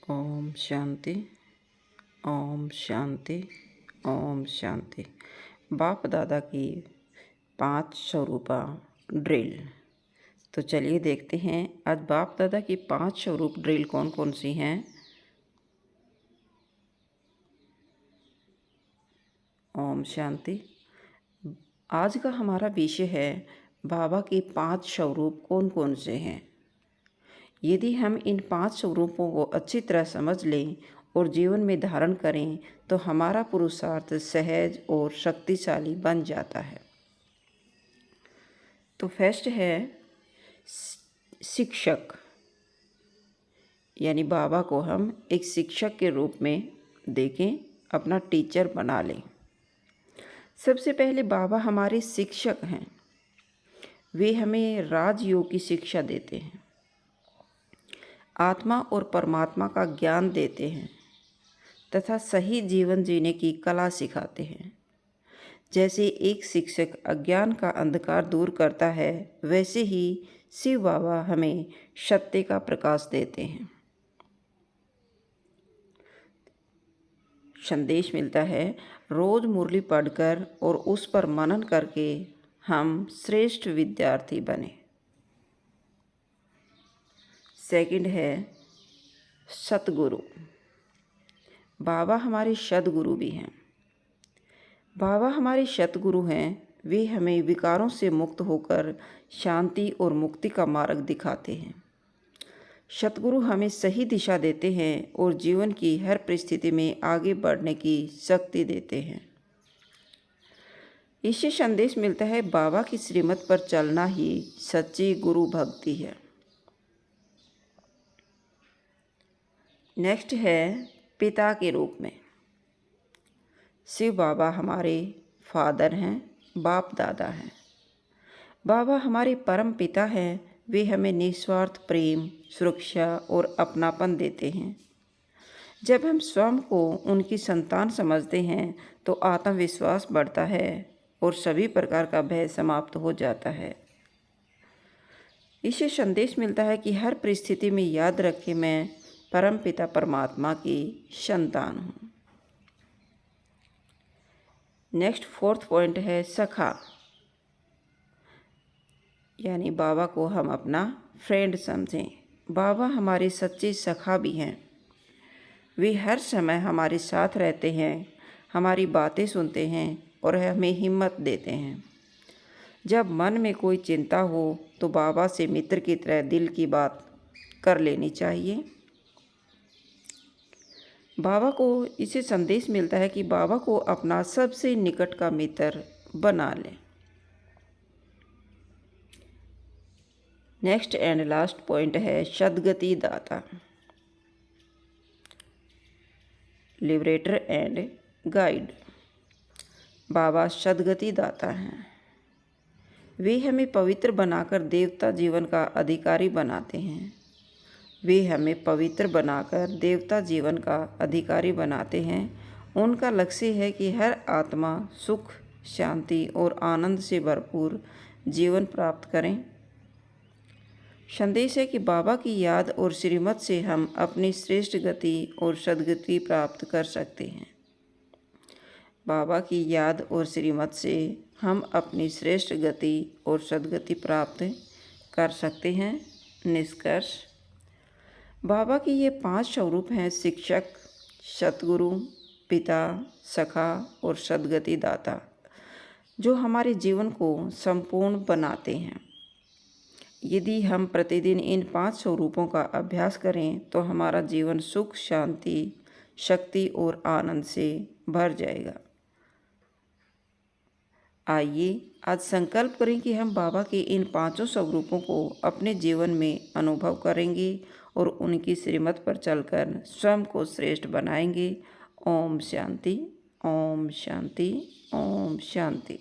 ओम शांति। ओम शांति। ओम शांति। बाप दादा की 5 स्वरूपा ड्रिल। तो चलिए देखते हैं आज बाप दादा की 5 स्वरूप ड्रिल कौन कौन सी हैं। ओम शांति। आज का हमारा विषय है बाबा के 5 स्वरूप कौन कौन से हैं। यदि हम इन 5 स्वरूपों को अच्छी तरह समझ लें और जीवन में धारण करें तो हमारा पुरुषार्थ सहज और शक्तिशाली बन जाता है। तो फर्स्ट है शिक्षक, यानी बाबा को हम एक शिक्षक के रूप में देखें, अपना टीचर बना लें। सबसे पहले बाबा हमारे शिक्षक हैं। वे हमें राजयोग की शिक्षा देते हैं, आत्मा और परमात्मा का ज्ञान देते हैं तथा सही जीवन जीने की कला सिखाते हैं। जैसे एक शिक्षक अज्ञान का अंधकार दूर करता है, वैसे ही शिव बाबा हमें सत्य का प्रकाश देते हैं। संदेश मिलता है, रोज मुरली पढ़कर और उस पर मनन करके हम श्रेष्ठ विद्यार्थी बने। सेकंड है सतगुरु। बाबा हमारे सतगुरु भी हैं। बाबा हमारे सतगुरु हैं। वे हमें विकारों से मुक्त होकर शांति और मुक्ति का मार्ग दिखाते हैं। सतगुरु हमें सही दिशा देते हैं और जीवन की हर परिस्थिति में आगे बढ़ने की शक्ति देते हैं। इससे संदेश मिलता है, बाबा की श्रीमत पर चलना ही सच्ची गुरु भक्ति है। नेक्स्ट है पिता के रूप में। शिव बाबा हमारे फादर हैं, बाप दादा हैं। बाबा हमारे परम पिता हैं। वे हमें निस्वार्थ प्रेम, सुरक्षा और अपनापन देते हैं। जब हम स्वयं को उनकी संतान समझते हैं तो आत्मविश्वास बढ़ता है और सभी प्रकार का भय समाप्त हो जाता है। इससे संदेश मिलता है कि हर परिस्थिति में याद रखें, मैं परम पिता परमात्मा की संतान हूँ। नेक्स्ट फोर्थ पॉइंट है सखा, यानी बाबा को हम अपना फ्रेंड समझें। बाबा हमारे सच्चे सखा भी हैं। वे हर समय हमारे साथ रहते हैं, हमारी बातें सुनते हैं और हमें हिम्मत देते हैं। जब मन में कोई चिंता हो तो बाबा से मित्र की तरह दिल की बात कर लेनी चाहिए। बाबा को इसे संदेश मिलता है कि बाबा को अपना सबसे निकट का मित्र बना लें। नेक्स्ट एंड लास्ट पॉइंट है सद्गति दाता, लिबरेटर एंड गाइड। बाबा सद्गति दाता हैं। वे हमें पवित्र बनाकर देवता जीवन का अधिकारी बनाते हैं। वे हमें पवित्र बनाकर देवता जीवन का अधिकारी बनाते हैं। उनका लक्ष्य है कि हर आत्मा सुख, शांति और आनंद से भरपूर जीवन प्राप्त करें। संदेश है कि बाबा की याद और श्रीमत से हम अपनी श्रेष्ठ गति और सद्गति प्राप्त कर सकते हैं। बाबा की याद और श्रीमत से हम अपनी श्रेष्ठ गति और सद्गति प्राप्त कर सकते हैं। निष्कर्ष, बाबा की ये 5 स्वरूप हैं, शिक्षक, सतगुरु, पिता, सखा और सद्गति दाता, जो हमारे जीवन को संपूर्ण बनाते हैं। यदि हम प्रतिदिन इन 5 स्वरूपों का अभ्यास करें तो हमारा जीवन सुख, शांति, शक्ति और आनंद से भर जाएगा। आइए आज संकल्प करें कि हम बाबा के इन 5 स्वरूपों को अपने जीवन में अनुभव करेंगे और उनकी श्रीमत पर चलकर स्वयं को श्रेष्ठ बनाएंगे। ओम शांति। ओम शांति। ओम शांति।